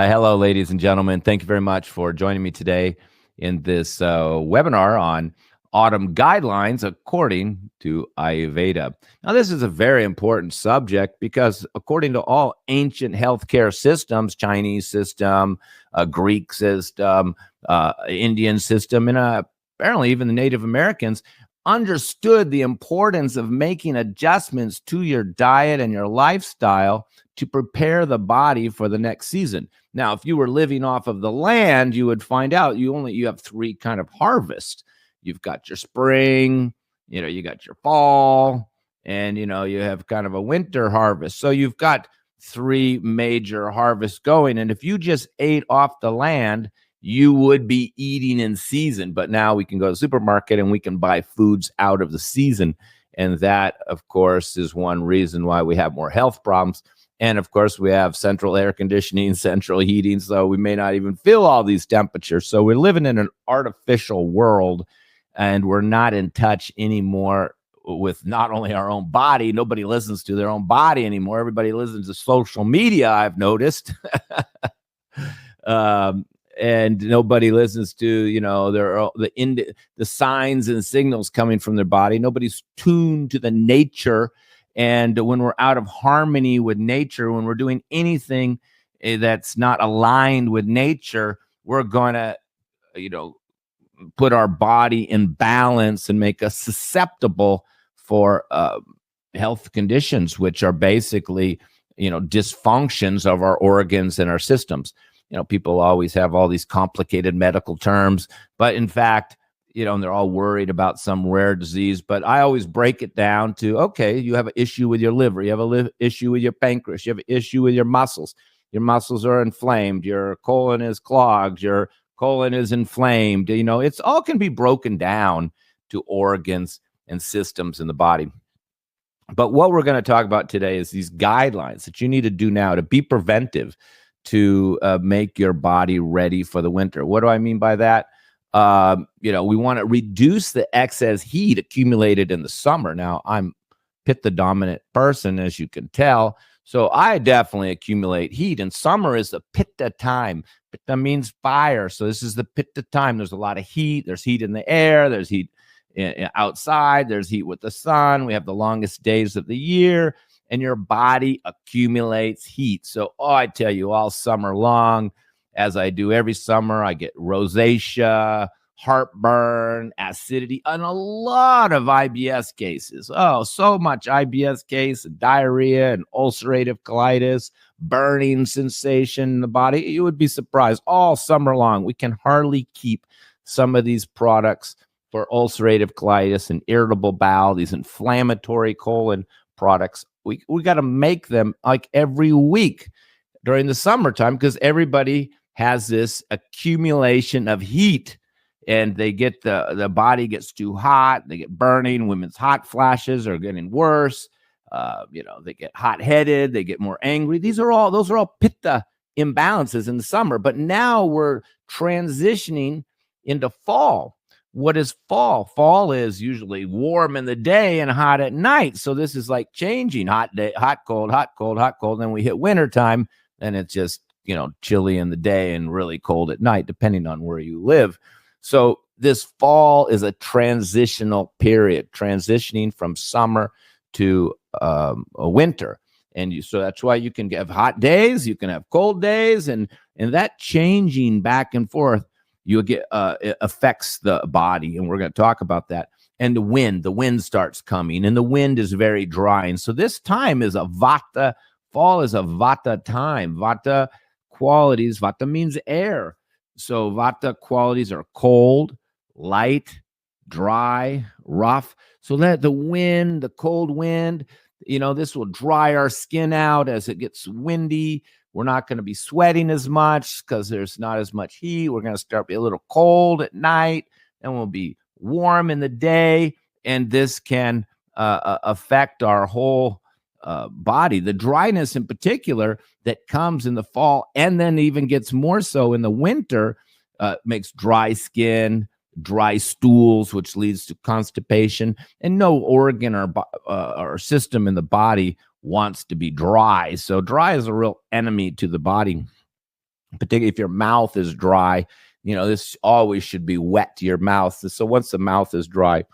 Hello, ladies and gentlemen. Thank you very much for joining me today in this webinar on autumn guidelines according to Ayurveda. Now, this is a very important subject because, according to all ancient healthcare systems, Chinese system, Greek system, Indian system, and apparently even the Native Americans understood the importance of making adjustments to your diet and your lifestyle to prepare the body for the next season. Now, if you were living off of the land, you would find out you have three kind of harvests. You've got your spring, you got your fall, and you have kind of a winter harvest. So you've got three major harvests going. And if you just ate off the land, you would be eating in season. But now we can go to the supermarket and we can buy foods out of the season. And that, of course, is one reason why we have more health problems. And of course, we have central air conditioning, central heating, so we may not even feel all these temperatures. So we're living in an artificial world, and we're not in touch anymore with not only our own body. Nobody listens to their own body anymore. Everybody listens to social media, I've noticed. And nobody listens to, the signs and signals coming from their body. Nobody's tuned to the nature. And when we're out of harmony with nature, when we're doing anything that's not aligned with nature, we're going to, put our body in balance and make us susceptible for health conditions, which are basically, dysfunctions of our organs and our systems. People always have all these complicated medical terms, but in fact, and they're all worried about some rare disease. But I always break it down to, okay, you have an issue with your liver. You have an issue with your pancreas. You have an issue with your muscles. Your muscles are inflamed. Your colon is clogged. Your colon is inflamed. It's all can be broken down to organs and systems in the body. But what we're going to talk about today is these guidelines that you need to do now to be preventive, to make your body ready for the winter. What do I mean by that? We want to reduce the excess heat accumulated in the summer. Now, I'm Pitta dominant person, as you can tell. So I definitely accumulate heat, and summer is the Pitta time. Pitta means fire. So this is the Pitta time. There's a lot of heat. There's heat in the air. There's heat outside. There's heat with the sun. We have the longest days of the year, and your body accumulates heat. So, I tell you, all summer long, as I do every summer, I get rosacea, heartburn, acidity, and a lot of IBS cases. Oh, so much IBS case, diarrhea and ulcerative colitis, burning sensation in the body. You would be surprised. All summer long, we can hardly keep some of these products for ulcerative colitis and irritable bowel, these inflammatory colon products. We got to make them like every week during the summertime, because everybody has this accumulation of heat, and they get the body gets too hot. They get burning. Women's hot flashes are getting worse. They get hot-headed. They get more angry. Those are all Pitta imbalances in the summer. But now we're transitioning into fall. What is fall? Fall is usually warm in the day and hot at night. So this is like changing hot day, hot, cold, hot, cold, hot, cold. Then we hit wintertime, and it's just chilly in the day and really cold at night, depending on where you live. So this fall is a transitional period, transitioning from summer to a winter. And so that's why you can have hot days, you can have cold days, and that changing back and forth, you'll get it affects the body. And we're going to talk about that. And the wind starts coming, and the wind is very dry. And so this time is a Vata. Fall is a Vata time. Vata qualities, Vata means air. So Vata qualities are cold, light, dry, rough. So that the cold wind, this will dry our skin out as it gets windy. We're not going to be sweating as much because there's not as much heat. We're going to start be a little cold at night, and we'll be warm in the day. And this can affect our whole body. The dryness in particular that comes in the fall, and then even gets more so in the winter, makes dry skin, dry stools, which leads to constipation. And no organ or system in the body wants to be dry. So dry is a real enemy to the body. particularly if your mouth is dry. This always should be wet to your mouth. So once the mouth is dry,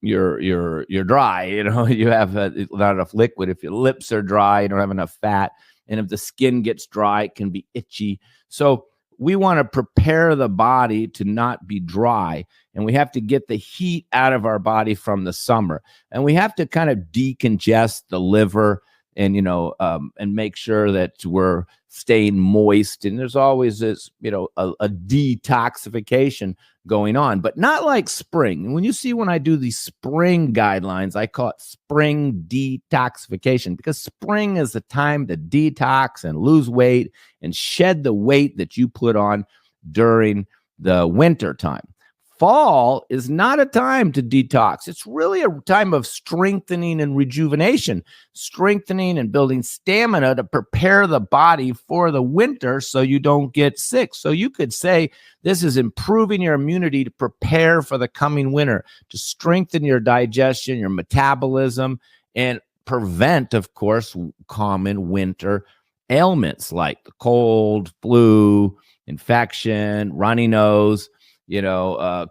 you're dry. You have not enough liquid. If your lips are dry, you don't have enough fat, and if the skin gets dry, it can be itchy. So we want to prepare the body to not be dry, and we have to get the heat out of our body from the summer, and we have to kind of decongest the liver, and and make sure that we're staying moist. And there's always this a detoxification going on, but not like spring. When I do these spring guidelines, I call it spring detoxification, because spring is the time to detox and lose weight and shed the weight that you put on during the winter time. Fall is not a time to detox. It's really a time of strengthening and rejuvenation, strengthening and building stamina to prepare the body for the winter so you don't get sick. So you could say this is improving your immunity to prepare for the coming winter, to strengthen your digestion, your metabolism, and prevent, of course, common winter ailments like the cold, flu, infection, runny nose,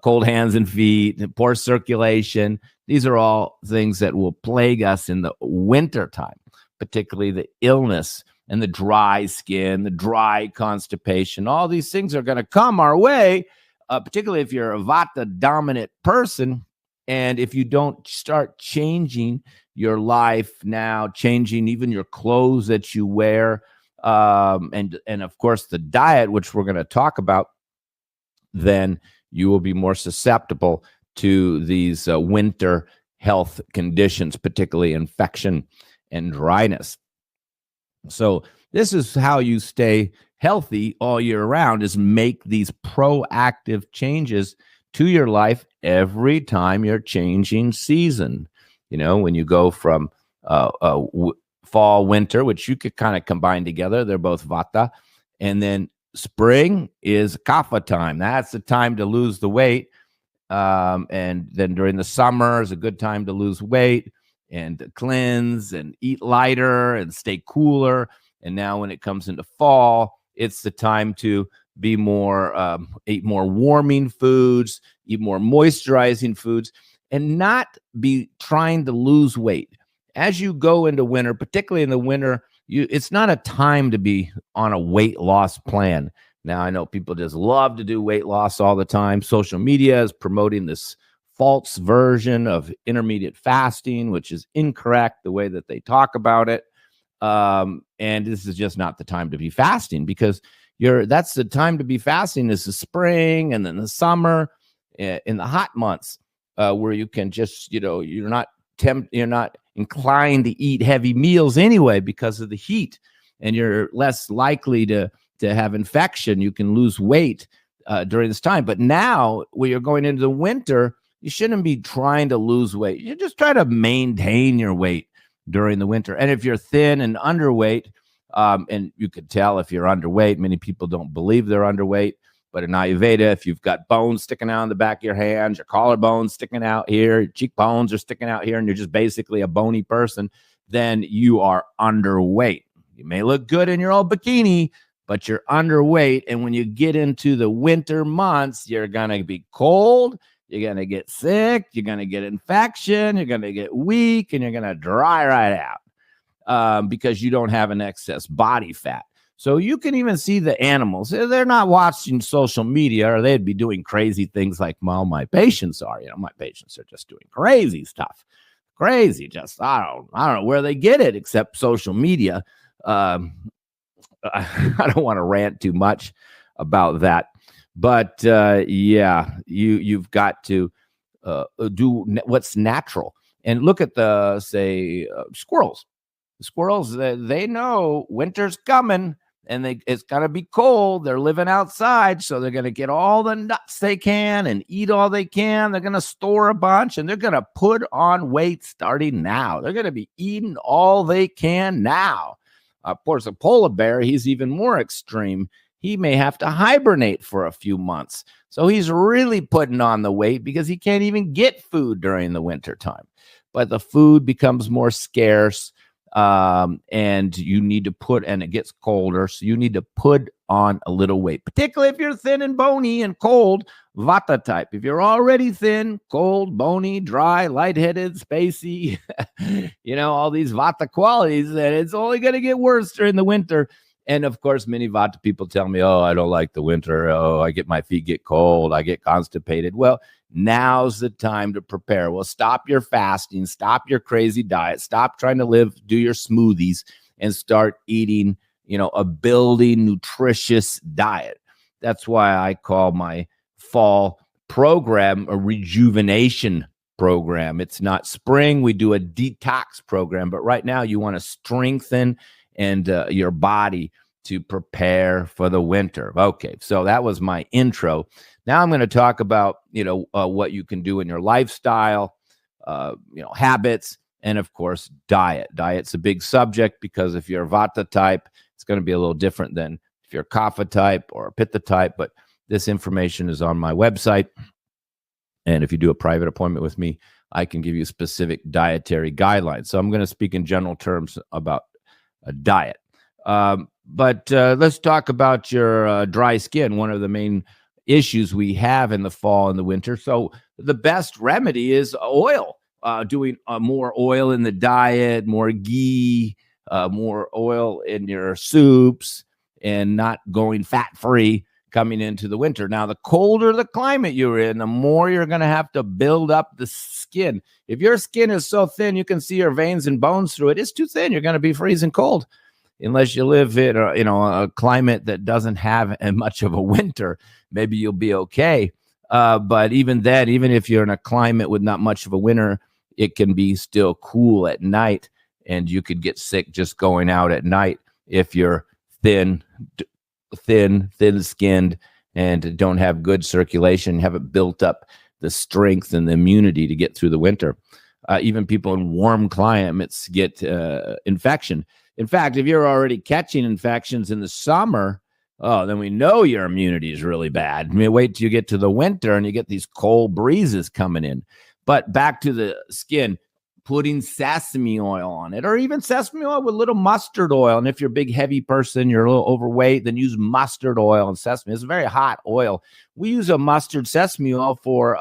cold hands and feet, and poor circulation. These are all things that will plague us in the winter time, particularly the illness and the dry skin, the dry constipation. All these things are going to come our way, particularly if you're a Vata dominant person. And if you don't start changing your life now, changing even your clothes that you wear, and of course the diet, which we're going to talk about, then you will be more susceptible to these winter health conditions, particularly infection and dryness. So this is how you stay healthy all year round, is make these proactive changes to your life every time you're changing season. When you go from fall, winter, which you could kind of combine together, they're both Vata, and then spring is kapha time. That's the time to lose the weight. And then during the summer is a good time to lose weight and cleanse and eat lighter and stay cooler. And now when it comes into fall, it's the time to be more, eat more warming foods, eat more moisturizing foods, and not be trying to lose weight. As you go into winter, particularly in the winter, it's not a time to be on a weight loss plan. Now, I know people just love to do weight loss all the time. Social media is promoting this false version of intermediate fasting, which is incorrect the way that they talk about it. And this is just not the time to be fasting, because that's the time to be fasting is the spring and then the summer, in the hot months, where you can just, you're not inclined to eat heavy meals anyway because of the heat, and you're less likely to have infection. You can lose weight during this time. But now when you're going into the winter, you shouldn't be trying to lose weight. You just try to maintain your weight during the winter. And if you're thin and underweight, and you could tell if you're underweight, many people don't believe they're underweight. But in Ayurveda, if you've got bones sticking out in the back of your hands, your collarbones sticking out here, your cheekbones are sticking out here, and you're just basically a bony person, then you are underweight. You may look good in your old bikini, but you're underweight. And when you get into the winter months, you're going to be cold, you're going to get sick, you're going to get infection, you're going to get weak, and you're going to dry right out because you don't have an excess body fat. So you can even see the animals. They're not watching social media, or they'd be doing crazy things like, well, my patients are. My patients are just doing crazy stuff. Crazy. Just, I don't know where they get it except social media. I don't want to rant too much about that. But yeah, you've got to do what's natural. And look at the, say, squirrels. The squirrels, they know winter's coming. And it's going to be cold. They're living outside, so they're going to get all the nuts they can and eat all they can. They're going to store a bunch, and they're going to put on weight starting now. They're going to be eating all they can now. Of course, a polar bear, he's even more extreme. He may have to hibernate for a few months. So he's really putting on the weight because he can't even get food during the winter time. But the food becomes more scarce. and you need to and it gets colder, so you need to put on a little weight, particularly if you're thin and bony and cold, Vata type. If you're already thin, cold, bony, dry, lightheaded, spacey, all these Vata qualities, and it's only going to get worse during the winter. And of course, many Vata people tell me, oh, I don't like the winter. Oh, my feet get cold. I get constipated. Well, now's the time to prepare. Well, stop your fasting, stop your crazy diet, stop trying to do your smoothies, and start eating, a building, nutritious diet. That's why I call my fall program a rejuvenation program. It's not spring. We do a detox program, but right now you want to strengthen your body to prepare for the winter. Okay, so that was my intro. Now I'm going to talk about, what you can do in your lifestyle, habits, and of course, diet. Diet's a big subject because if you're a Vata type, it's going to be a little different than if you're a Kapha type or a Pitta type, but this information is on my website. And if you do a private appointment with me, I can give you specific dietary guidelines. So I'm going to speak in general terms about a diet. But let's talk about your dry skin, one of the main issues we have in the fall and the winter. So the best remedy is oil, doing more oil in the diet, more ghee, more oil in your soups, and not going fat-free coming into the winter. Now, the colder the climate you're in, the more you're going to have to build up the skin. If your skin is so thin, you can see your veins and bones through it. It's too thin. You're going to be freezing cold. Unless you live in a climate that doesn't have much of a winter, maybe you'll be okay. But even then, even if you're in a climate with not much of a winter, it can be still cool at night, and you could get sick just going out at night if you're thin-skinned and don't have good circulation, haven't built up the strength and the immunity to get through the winter. Even people in warm climates get infection. In fact, if you're already catching infections in the summer, then we know your immunity is really bad. I mean, wait till you get to the winter and you get these cold breezes coming in. But back to the skin, putting sesame oil on it, or even sesame oil with a little mustard oil. And if you're a big, heavy person, you're a little overweight, then use mustard oil and sesame. It's a very hot oil. We use a mustard sesame oil for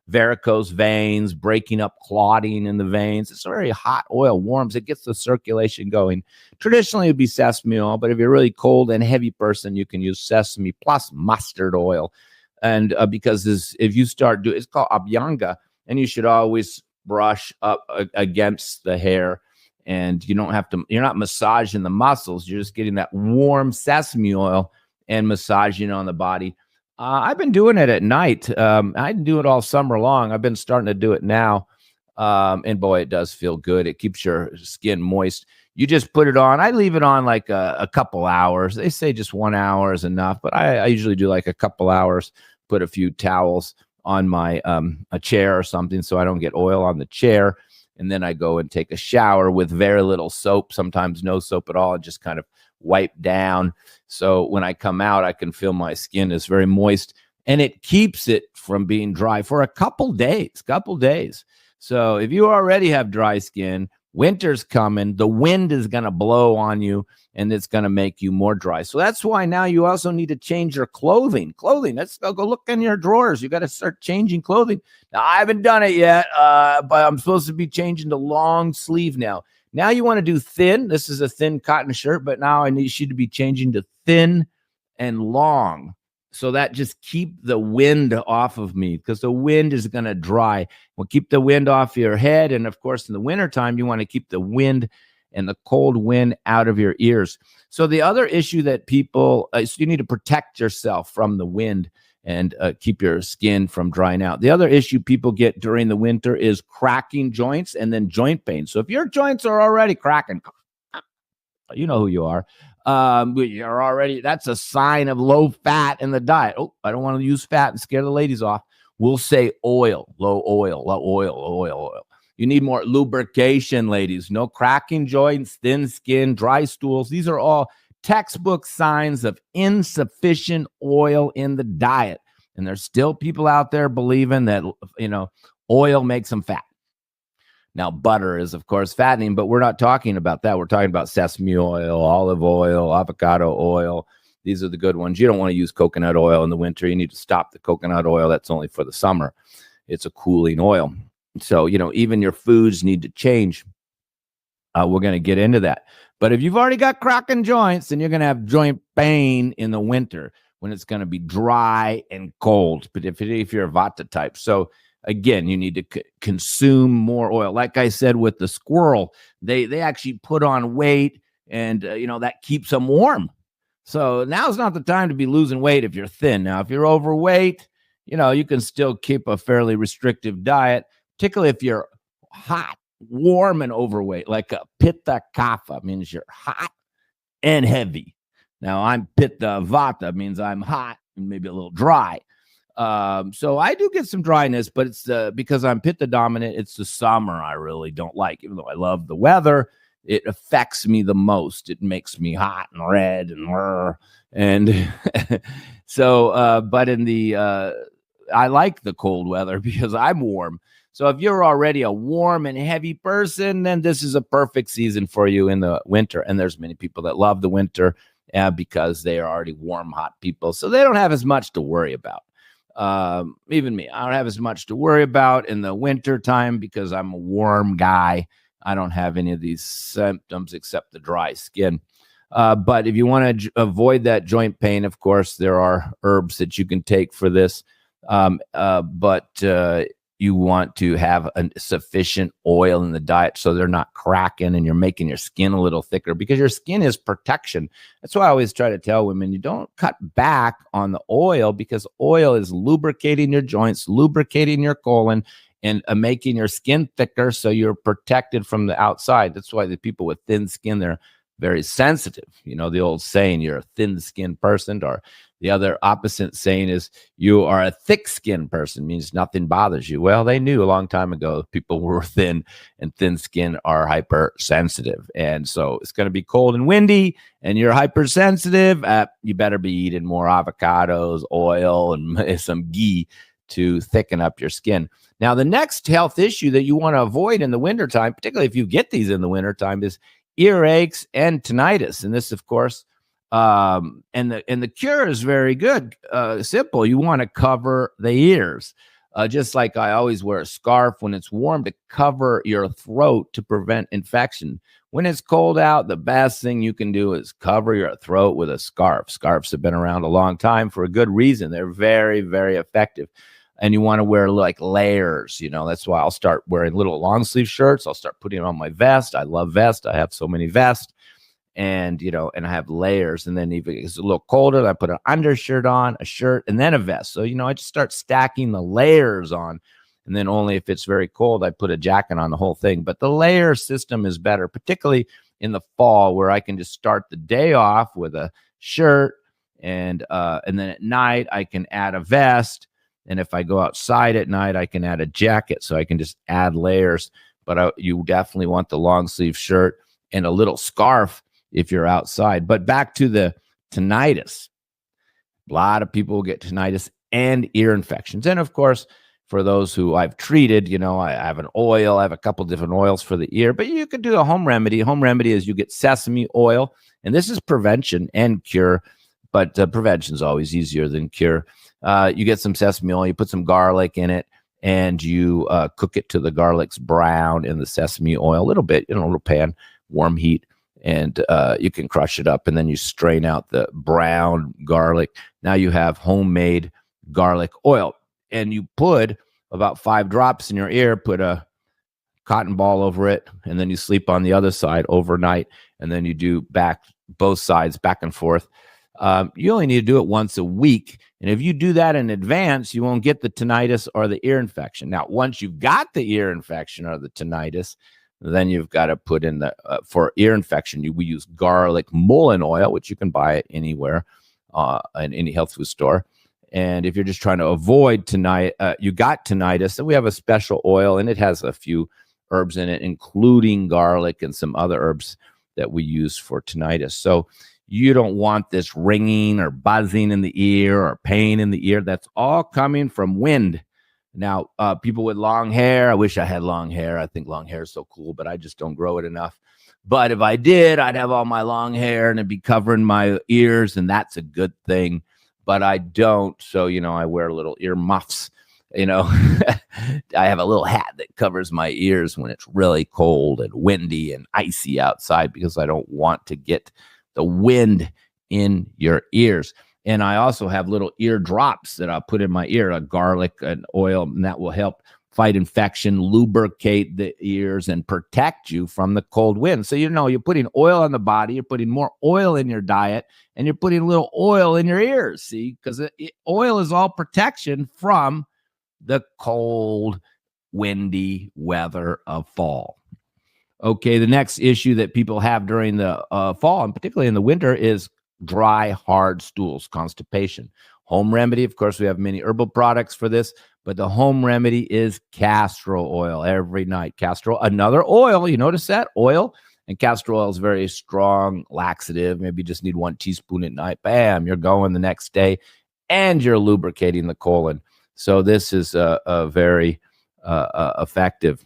varicose veins, breaking up clotting in the veins. It's a very hot oil, warms, it gets the circulation going. Traditionally, it would be sesame oil, but if you're a really cold and heavy person, you can use sesame plus mustard oil. And because if you start doing, it's called abhyanga, and you should always brush up against the hair, and you're not massaging the muscles. You're just getting that warm sesame oil and massaging on the body. I've been doing it at night. I didn't do it all summer long. I've been starting to do it now. And boy, it does feel good. It keeps your skin moist. You just put it on. I leave it on like a couple hours. They say just 1 hour is enough, but I usually do like a couple hours, put a few towels on my a chair or something so I don't get oil on the chair. And then I go and take a shower with very little soap, sometimes no soap at all, and just kind of wipe down. So when I come out, I can feel my skin is very moist, and it keeps it from being dry for a couple days. So if you already have dry skin, winter's coming, the wind is going to blow on you, and it's going to make you more dry. So that's why now you also need to change your clothing. Let's go look in your drawers. You got to start changing clothing. Now, I haven't done it yet, but I'm supposed to be changing to long sleeve now. Now you want to do thin. This is a thin cotton shirt, but now I need you to be changing to thin and long. So that just keep the wind off of me, because the wind is going to dry. We'll keep the wind off your head. And of course, in the wintertime, you want to keep the wind and the cold wind out of your ears. So the other issue that people, so you need to protect yourself from the wind and keep your skin from drying out. The other issue people get during the winter is cracking joints and then joint pain. So if your joints are already cracking, you know who you are. You're already, that's a sign of low fat in the diet. Oh, I don't want to use fat and scare the ladies off. We'll say low oil. You need more lubrication, ladies. No cracking joints, thin skin, dry stools. These are all textbook signs of insufficient oil in the diet. And there's still people out there believing that, oil makes them fat. Now, butter is, of course, fattening, but we're not talking about that. We're talking about sesame oil, olive oil, avocado oil. These are the good ones. You don't want to use coconut oil in the winter. You need to stop the coconut oil. That's only for the summer. It's a cooling oil. So, even your foods need to change. We're going to get into that. But if you've already got cracking joints, then you're going to have joint pain in the winter when it's going to be dry and cold. But if you're a Vata type. So again, you need to consume more oil. Like I said with the squirrel, they actually put on weight, and that keeps them warm. So now's not the time to be losing weight if you're thin. Now, if you're overweight, you can still keep a fairly restrictive diet, particularly if you're hot, warm, and overweight. Like a Pitta Kapha means you're hot and heavy. Now, I'm Pitta Vata, means I'm hot and maybe a little dry. So I do get some dryness, but it's because I'm Pitta dominant. It's the summer I really don't like. Even though I love the weather, it affects me the most. It makes me hot and red and so. But in the I like the cold weather because I'm warm. So if you're already a warm and heavy person, then this is a perfect season for you in the winter. And there's many people that love the winter because they are already warm, hot people, so they don't have as much to worry about. Even me, I don't have as much to worry about in the winter time because I'm a warm guy. I don't have any of these symptoms except the dry skin. But if you want to avoid that joint pain, of course, there are herbs that you can take for this. But you want to have a sufficient oil in the diet so they're not cracking and you're making your skin a little thicker, because your skin is protection. That's why I always try to tell women, you don't cut back on the oil, because oil is lubricating your joints, lubricating your colon, and making your skin thicker so you're protected from the outside. That's why the people with thin skin, they're very sensitive. The old saying, you're a thin-skinned person, or the other opposite saying is you are a thick-skinned person, means nothing bothers you. Well, they knew a long time ago people were thin, and thin skin are hypersensitive. And so it's going to be cold and windy and you're hypersensitive. You better be eating more avocados, oil, and some ghee to thicken up your skin. Now, the next health issue that you want to avoid in the wintertime, particularly if you get these in the wintertime, is earaches and tinnitus. And this, of course, and the cure is very good, simple. You want to cover the ears, just like I always wear a scarf when it's warm to cover your throat to prevent infection. When it's cold out, the best thing you can do is cover your throat with a scarf. Scarves have been around a long time for a good reason. They're very, very effective. And you want to wear like layers, that's why I'll start wearing little long sleeve shirts. I'll start putting them on my vest. I love vests. I have so many vests, and I have layers. And then if it's a little colder, I put an undershirt on, a shirt, and then a vest. So, I just start stacking the layers on. And then only if it's very cold, I put a jacket on the whole thing. But the layer system is better, particularly in the fall, where I can just start the day off with a shirt. And then at night I can add a vest. And if I go outside at night, I can add a jacket, so I can just add layers. But you definitely want the long sleeve shirt and a little scarf if you're outside. But back to the tinnitus. A lot of people get tinnitus and ear infections. And of course, for those who I've treated, I have an oil. I have a couple different oils for the ear, but you can do a home remedy. Home remedy is you get sesame oil, and this is prevention and cure, but prevention is always easier than cure. You get some sesame oil, you put some garlic in it, and you cook it to the garlic's brown in the sesame oil, a little bit, in a little pan, warm heat, and you can crush it up, and then you strain out the brown garlic. Now you have homemade garlic oil, and you put about 5 drops in your ear, put a cotton ball over it, and then you sleep on the other side overnight, and then you do both sides back and forth. You only need to do it once a week. And if you do that in advance, you won't get the tinnitus or the ear infection. Now, once you've got the ear infection or the tinnitus, then you've got to put in for ear infection, we use garlic mullein oil, which you can buy it anywhere in any health food store. And if you're just trying to avoid you got tinnitus, then we have a special oil, and it has a few herbs in it, including garlic and some other herbs that we use for tinnitus. So you don't want this ringing or buzzing in the ear or pain in the ear. That's all coming from wind. Now, people with long hair, I wish I had long hair. I think long hair is so cool, but I just don't grow it enough. But if I did, I'd have all my long hair and it'd be covering my ears, and that's a good thing. But I don't. So, I wear little ear muffs. I have a little hat that covers my ears when it's really cold and windy and icy outside, because I don't want to get the wind in your ears. And I also have little ear drops that I'll put in my ear, a garlic and oil, and that will help fight infection, lubricate the ears, and protect you from the cold wind. So, you're putting oil on the body, you're putting more oil in your diet, and you're putting a little oil in your ears, see? Because oil is all protection from the cold, windy weather of fall. Okay, the next issue that people have during the fall, and particularly in the winter, is dry, hard stools, constipation. Home remedy, of course, we have many herbal products for this, but the home remedy is castor oil every night. Castor oil, another oil, you notice that? Oil. And castor oil is very strong laxative. Maybe you just need 1 teaspoon at night. Bam, you're going the next day, and you're lubricating the colon. So this is a very effective.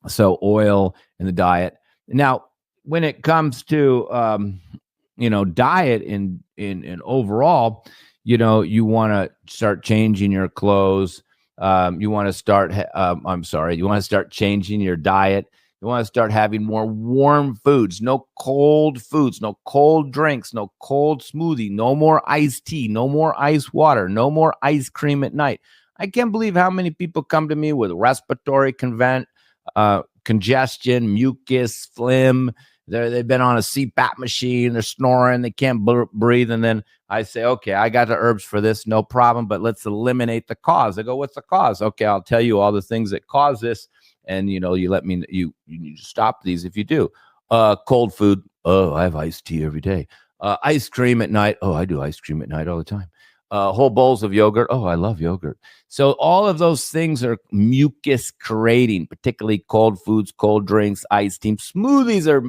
So oil in the diet. Now, when it comes to diet in overall, you want to start changing your clothes. You want to start. You want to start changing your diet. You want to start having more warm foods, no cold foods, no cold drinks, no cold smoothie, no more iced tea, no more ice water, no more ice cream at night. I can't believe how many people come to me with respiratory congestion, mucus, phlegm. They've been on a CPAP machine. They're snoring. They can't breathe. And then I say, okay, I got the herbs for this. No problem. But let's eliminate the cause. I go, what's the cause? Okay, I'll tell you all the things that cause this. And, you let me, you need to stop these if you do. Cold food. Oh, I have iced tea every day. Ice cream at night. Oh, I do ice cream at night all the time. Whole bowls of yogurt. Oh, I love yogurt. So all of those things are mucus creating, particularly cold foods, cold drinks, iced tea. Smoothies are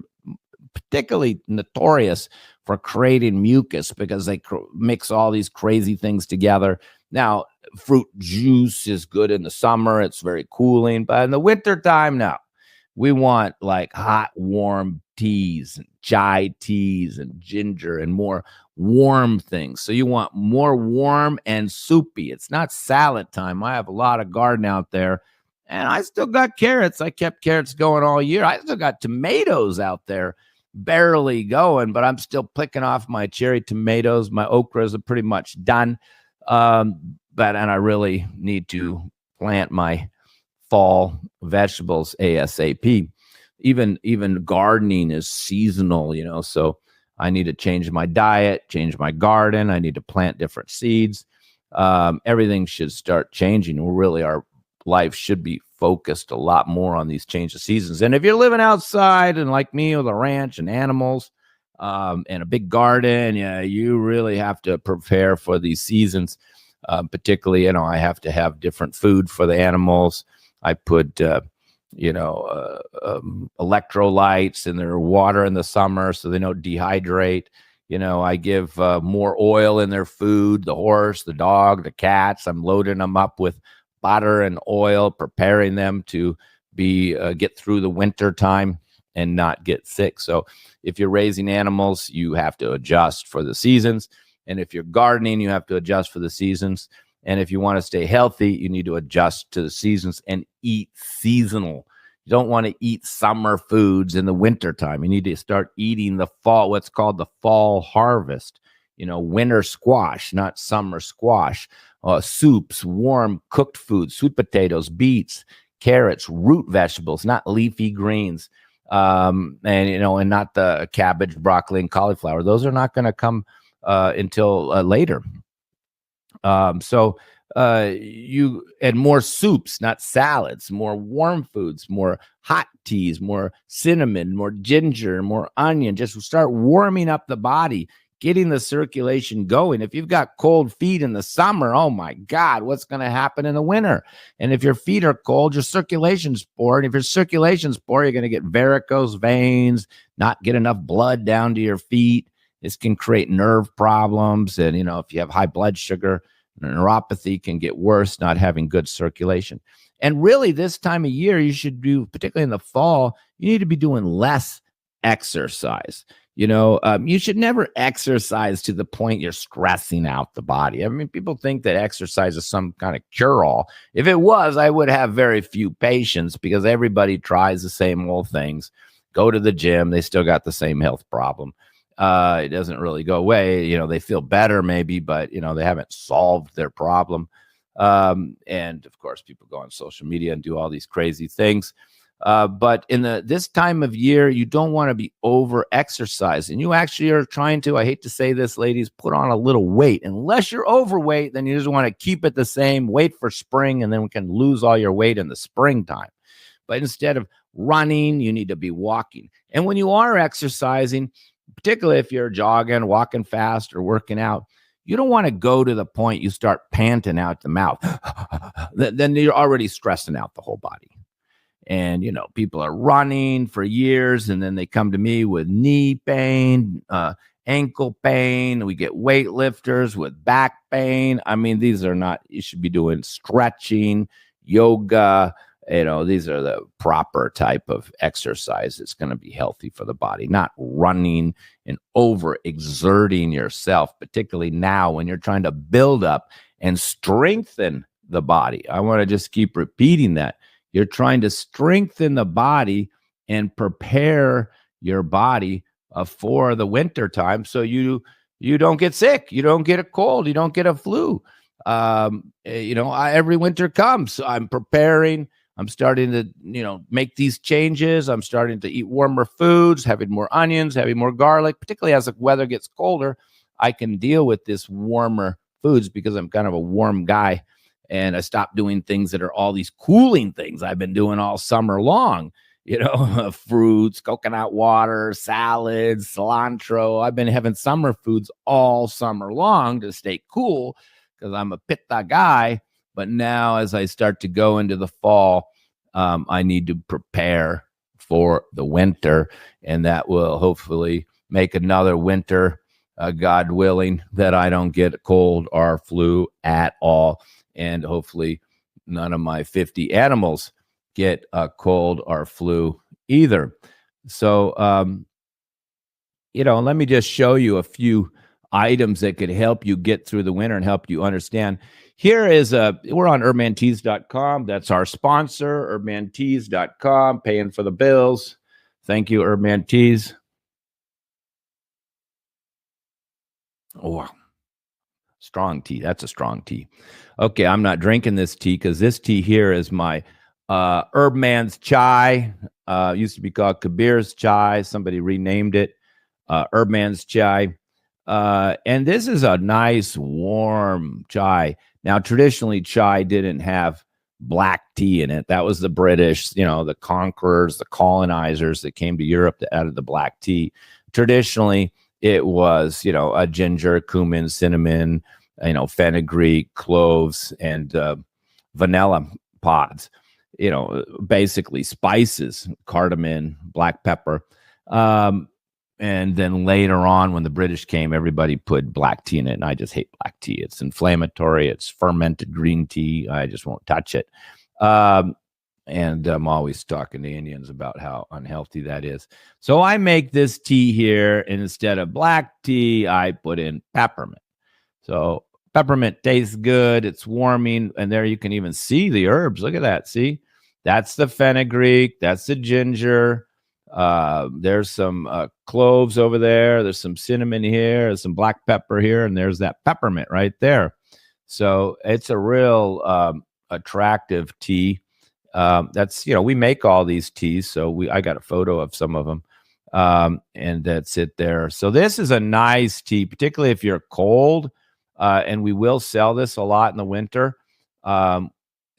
particularly notorious for creating mucus because they mix all these crazy things together. Now, fruit juice is good in the summer. It's very cooling. But in the wintertime, no. We want like hot, warm teas, and chai teas, and ginger, and more warm things. So you want more warm and soupy. It's not salad time. I have a lot of garden out there, and I still got carrots. I kept carrots going all year. I still got tomatoes out there, barely going, but I'm still picking off my cherry tomatoes. My okras are pretty much done. And I really need to plant my fall vegetables ASAP. Even gardening is seasonal, so I need to change my diet, change my garden. I need to plant different seeds. Everything should start changing. Really, our life should be focused a lot more on these change of seasons. And if you're living outside and like me with a ranch and animals and a big garden, you really have to prepare for these seasons. Particularly, I have to have different food for the animals. I put, electrolytes in their water in the summer so they don't dehydrate. I give more oil in their food, the horse, the dog, the cats. I'm loading them up with butter and oil, preparing them to get through the winter time and not get sick. So if you're raising animals, you have to adjust for the seasons. And if you're gardening, you have to adjust for the seasons. And if you want to stay healthy, you need to adjust to the seasons and eat seasonal. You don't want to eat summer foods in the wintertime. You need to start eating the fall, what's called the fall harvest. Winter squash, not summer squash. Soups, warm cooked foods, sweet potatoes, beets, carrots, root vegetables, not leafy greens. And not the cabbage, broccoli, and cauliflower. Those are not going to come until later. You add more soups, not salads, more warm foods, more hot teas, more cinnamon, more ginger, more onion. Just start warming up the body, getting the circulation going. If you've got cold feet in the summer, oh my God, what's going to happen in the winter? And if your feet are cold, your circulation's poor. And if your circulation's poor, you're going to get varicose veins, not get enough blood down to your feet. This can create nerve problems. And, if you have high blood sugar, Neuropathy can get worse, not having good circulation. And really, this time of year, you should do, particularly in the fall, you need to be doing less exercise. You should never exercise to the point you're stressing out the body. I mean, people think that exercise is some kind of cure-all. If it was, I would have very few patients because everybody tries the same old things. Go to the gym, they still got the same health problem. It doesn't really go away. They feel better maybe, but they haven't solved their problem. And of course, people go on social media and do all these crazy things. But in this time of year, you don't want to be over exercising. You actually are trying to, I hate to say this, ladies, put on a little weight. Unless you're overweight, then you just want to keep it the same, wait for spring, and then we can lose all your weight in the springtime. But instead of running, you need to be walking. And when you are exercising, particularly if you're jogging, walking fast, or working out, you don't want to go to the point you start panting out the mouth. Then you're already stressing out the whole body. And, people are running for years, and then they come to me with knee pain, ankle pain. We get weightlifters with back pain. I mean, these are not, you should be doing stretching, yoga. These are the proper type of exercise that's going to be healthy for the body, not running and overexerting yourself, particularly now when you're trying to build up and strengthen the body. I want to just keep repeating that. You're trying to strengthen the body and prepare your body for the winter time so you don't get sick, you don't get a cold, you don't get a flu. Every winter comes, so I'm preparing. I'm starting to, make these changes. I'm starting to eat warmer foods, having more onions, having more garlic, particularly as the weather gets colder. I can deal with this warmer foods because I'm kind of a warm guy. And I stopped doing things that are all these cooling things I've been doing all summer long, fruits, coconut water, salads, cilantro. I've been having summer foods all summer long to stay cool because I'm a pitta guy. But now as I start to go into the fall, I need to prepare for the winter. And that will hopefully make another winter, God willing, that I don't get a cold or flu at all. And hopefully none of my 50 animals get a cold or flu either. So, let me just show you a few items that could help you get through the winter and help you understand. Here is we're on herbmanteas.com. That's our sponsor, herbmanteas.com, paying for the bills. Thank you, Herbman Teas. Oh, wow. Strong tea. That's a strong tea. Okay, I'm not drinking this tea because this tea here is my Herbman's chai. Used to be called Kabir's chai. Somebody renamed it Herbman's chai. And this is a nice warm chai. Now, traditionally, chai didn't have black tea in it. That was the British, the conquerors, the colonizers that came to Europe that added the black tea. Traditionally, it was, a ginger, cumin, cinnamon, fenugreek, cloves, and vanilla pods, basically spices, cardamom, black pepper. And then later on, when the British came, everybody put black tea in it. And I just hate black tea. It's inflammatory. It's fermented green tea. I just won't touch it. And I'm always talking to Indians about how unhealthy that is. So I make this tea here, and instead of black tea, I put in peppermint. So peppermint tastes good. It's warming. And there you can even see the herbs. Look at that. See? That's the fenugreek. That's the ginger. There's some cloves over there. There's some cinnamon here. There's some black pepper here. And there's that peppermint right there. So it's a real attractive tea. That's, we make all these teas. So I got a photo of some of them. And that's it there. So this is a nice tea, particularly if you're cold. And we will sell this a lot in the winter.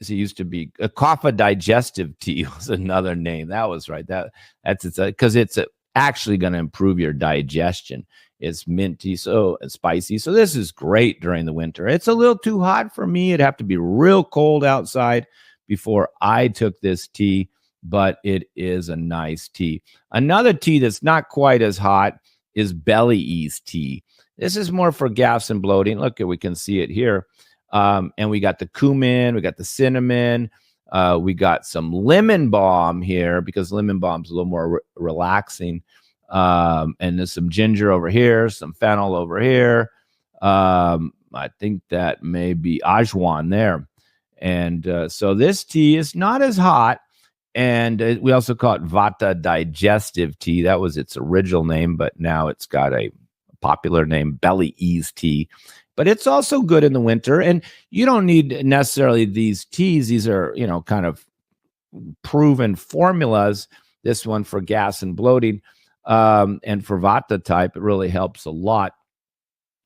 It used to be a kapha digestive tea was another name. That was right. That's because it's actually going to improve your digestion. It's minty, so and spicy. So this is great during the winter. It's a little too hot for me. It'd have to be real cold outside before I took this tea, but it is a nice tea. Another tea that's not quite as hot is belly ease tea. This is more for gas and bloating. Look, we can see it here. And we got the cumin, we got the cinnamon, we got some lemon balm here because lemon balm's a little more relaxing. And there's some ginger over here, some fennel over here. I think that may be ajwain there. And so this tea is not as hot. And we also call it Vata digestive tea. That was its original name, but now it's got a popular name, belly ease tea. But it's also good in the winter. And you don't need necessarily these teas. These are, kind of proven formulas. This one for gas and bloating, and for Vata type, it really helps a lot.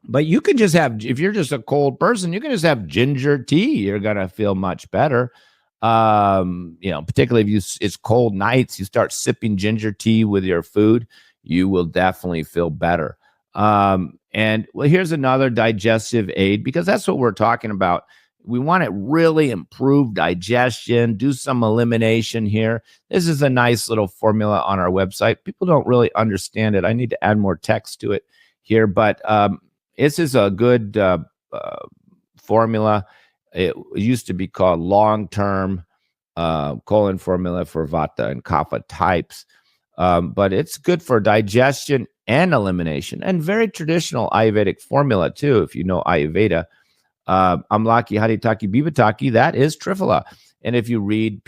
But you can just have, if you're just a cold person, you can just have ginger tea. You're going to feel much better. Particularly if it's cold nights, you start sipping ginger tea with your food, you will definitely feel better. And here's another digestive aid, because that's what we're talking about. We want to really improve digestion, do some elimination here. This is a nice little formula on our website. People don't really understand it. I need to add more text to it here, but this is a good formula. It used to be called long-term colon formula for Vata and Kapha types. But it's good for digestion and elimination, and very traditional Ayurvedic formula too. If you know Ayurveda, Amlaki, Haritaki, Bibataki, that is Triphala. And if you read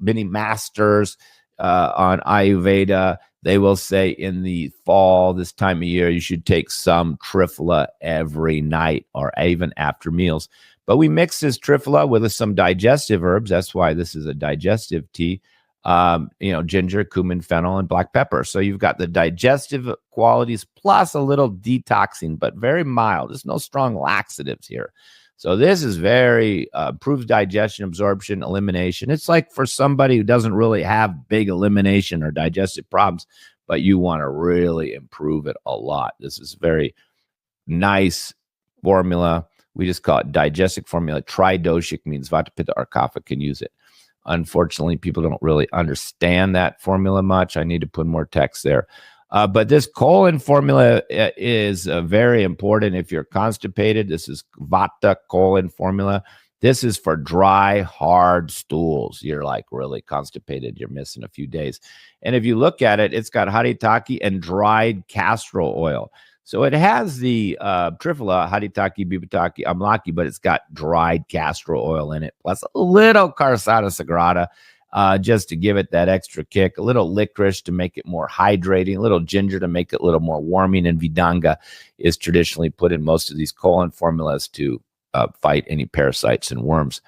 many masters on Ayurveda, they will say in the fall, this time of year, you should take some Triphala every night or even after meals. But we mix this Triphala with some digestive herbs. That's why this is a digestive tea. Ginger, cumin, fennel, and black pepper. So you've got the digestive qualities plus a little detoxing, but very mild. There's no strong laxatives here. So this is very improves digestion, absorption, elimination. It's like for somebody who doesn't really have big elimination or digestive problems, but you want to really improve it a lot. This is very nice formula. We just call it digestic formula. Tridoshic means Vata, Pitta, or Kapha can use it. Unfortunately, people don't really understand that formula much. I need to put more text there. But this colon formula is very important if you're constipated. This is Vata colon formula. This is for dry, hard stools. You're like really constipated. You're missing a few days. And if you look at it, it's got haritaki and dried castor oil. So it has the Triphala, Haritaki, Bibataki, Amlaki, but it's got dried castor oil in it, plus a little Carsata Sagrada just to give it that extra kick, a little licorice to make it more hydrating, a little ginger to make it a little more warming, and Vidanga is traditionally put in most of these colon formulas to fight any parasites and worms.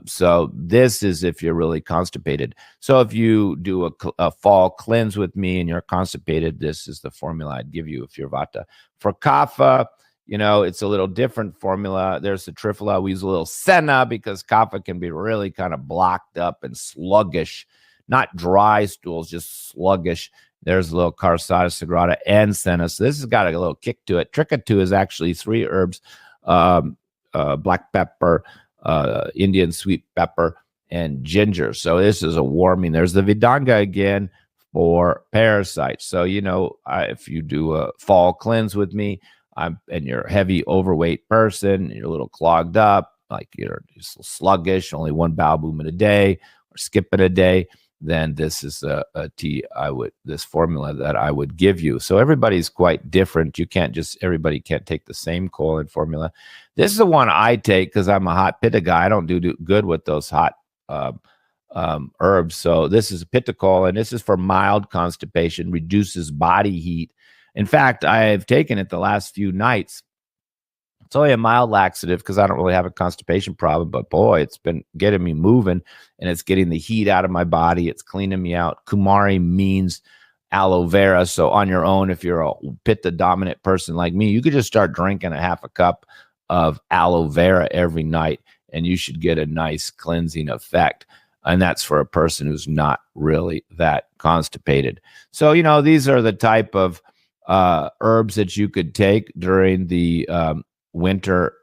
So this is if you're really constipated. So if you do a fall cleanse with me and you're constipated, this is the formula I'd give you if you're Vata. For Kapha, it's a little different formula. There's the Triphala. We use a little Senna because Kapha can be really kind of blocked up and sluggish, not dry stools, just sluggish. There's a little Carsata Sagrada and Senna. So this has got a little kick to it. Trikatu is actually 3 herbs, black pepper, Indian sweet pepper, and ginger. So this is a warming. There's the Vidanga again for parasites. So, if you do a fall cleanse with me, and you're a heavy overweight person, you're a little clogged up, like you're just sluggish, only 1 bowel movement a day or skipping a day, then this is a tea this formula that I would give you. So everybody's quite different. Everybody can't take the same colon formula. This is the one I take because I'm a hot pitta guy. I don't do good with those hot herbs. So this is a pitta colon. This is for mild constipation, reduces body heat. In fact, I've taken it the last few nights. It's only a mild laxative because I don't really have a constipation problem, but boy, it's been getting me moving and it's getting the heat out of my body. It's cleaning me out. Kumari means aloe vera. So on your own, if you're a pitta dominant person like me, you could just start drinking a half a cup of aloe vera every night and you should get a nice cleansing effect. And that's for a person who's not really that constipated. So, these are the type of herbs that you could take during the winter,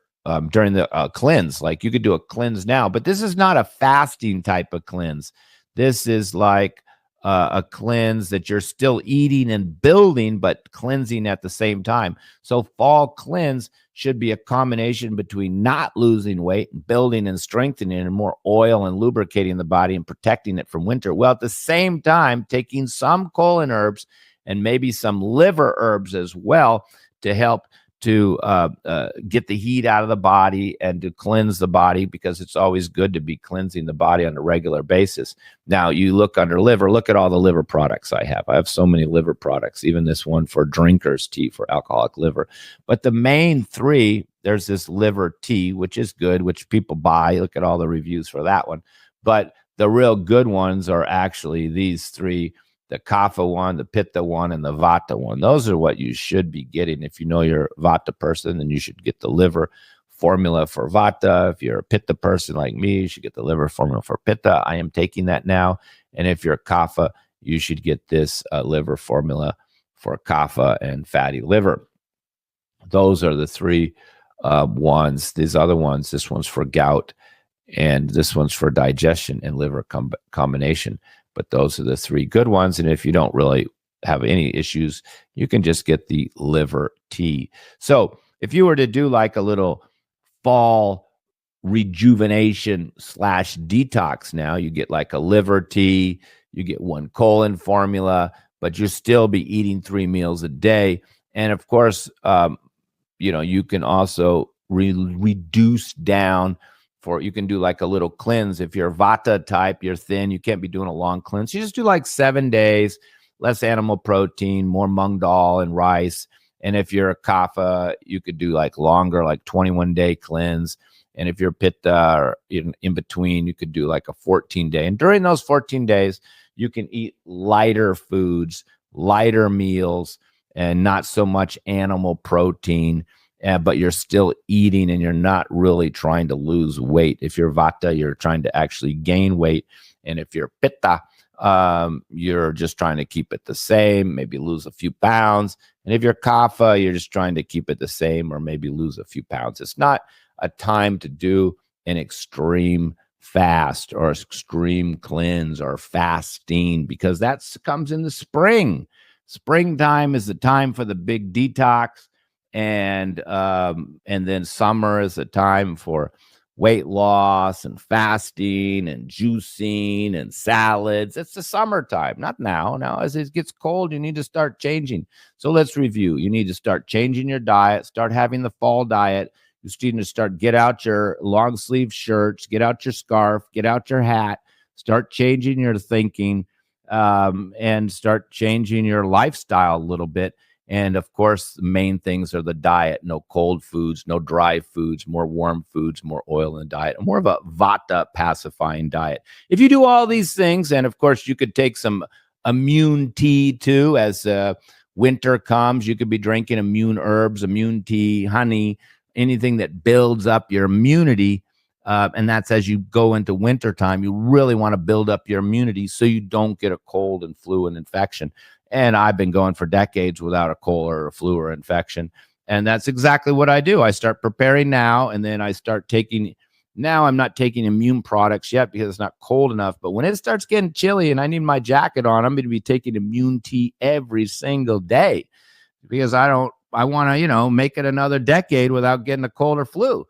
during the cleanse. Like you could do a cleanse now, but this is not a fasting type of cleanse. This is like a cleanse that you're still eating and building, but cleansing at the same time. So fall cleanse should be a combination between not losing weight, building and strengthening, and more oil and lubricating the body and protecting it from winter. Well, at the same time, taking some colon herbs and maybe some liver herbs as well to help to get the heat out of the body and to cleanse the body, because it's always good to be cleansing the body on a regular basis. Now, you look under liver, look at all the liver products I have. I have so many liver products, even this one for drinkers tea for alcoholic liver. But the main three, there's this liver tea, which is good, which people buy. Look at all the reviews for that one. But the real good ones are actually these three: the Kapha one, the Pitta one, and the Vata one. Those are what you should be getting. If you know you're a Vata person, then you should get the liver formula for Vata. If you're a Pitta person like me, you should get the liver formula for Pitta. I am taking that now. And if you're a Kapha, you should get this liver formula for Kapha and fatty liver. Those are the three ones. These other ones, this one's for gout, and this one's for digestion and liver combination. But those are the three good ones. And if you don't really have any issues, you can just get the liver tea. So if you were to do like a little fall rejuvenation / detox now, you get like a liver tea, you get one colon formula, but you still be eating 3 meals a day. And of course, you can also reduce down. You can do like a little cleanse. If you're Vata type, you're thin, you can't be doing a long cleanse. You just do like 7 days, less animal protein, more mung dal and rice. And if you're a Kapha, you could do like longer, like 21-day cleanse. And if you're Pitta or in between, you could do like a 14-day. And during those 14 days, you can eat lighter foods, lighter meals, and not so much animal protein. But you're still eating and you're not really trying to lose weight. If you're Vata, you're trying to actually gain weight. And if you're Pitta, you're just trying to keep it the same, maybe lose a few pounds. And if you're Kapha, you're just trying to keep it the same or maybe lose a few pounds. It's not a time to do an extreme fast or extreme cleanse or fasting, because that comes in the spring. Springtime is the time for the big detox. And then summer is a time for weight loss and fasting and juicing and salads. It's the summertime, not now. Now, as it gets cold, you need to start changing. So let's review. You need to start changing your diet, start having the fall diet. You need to start, get out your long sleeve shirts, get out your scarf, get out your hat, start changing your thinking, and start changing your lifestyle a little bit. And of course, the main things are the diet: no cold foods, no dry foods, more warm foods, more oil in the diet, and more of a Vata pacifying diet. If you do all these things, and of course, you could take some immune tea too. As winter comes, you could be drinking immune herbs, immune tea, honey, anything that builds up your immunity. And that's as you go into wintertime, you really want to build up your immunity so you don't get a cold and flu and infection. And I've been going for decades without a cold or a flu or infection. And that's exactly what I do. I start preparing now, and then I start taking. Now I'm not taking immune products yet because it's not cold enough. But when it starts getting chilly and I need my jacket on, I'm going to be taking immune tea every single day, because I want to, make it another decade without getting a cold or flu.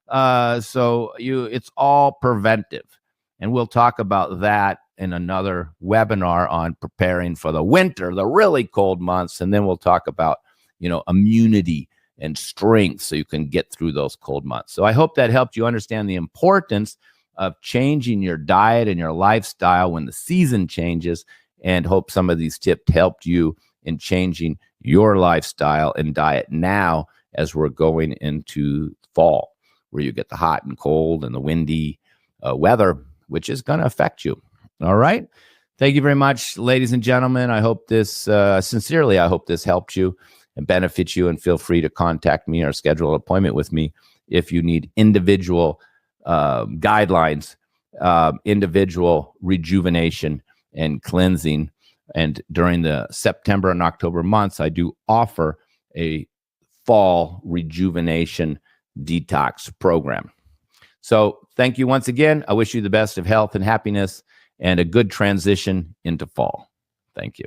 It's all preventive. And we'll talk about that in another webinar on preparing for the winter, the really cold months. And then we'll talk about, immunity and strength so you can get through those cold months. So I hope that helped you understand the importance of changing your diet and your lifestyle when the season changes, and hope some of these tips helped you in changing your lifestyle and diet now as we're going into fall, where you get the hot and cold and the windy weather, which is going to affect you. All right. Thank you very much, ladies and gentlemen. I hope this, sincerely, I hope this helped you and benefits you, and feel free to contact me or schedule an appointment with me if you need individual guidelines, individual rejuvenation and cleansing. And during the September and October months, I do offer a fall rejuvenation detox program. So thank you once again. I wish you the best of health and happiness. and a good transition into fall. Thank you.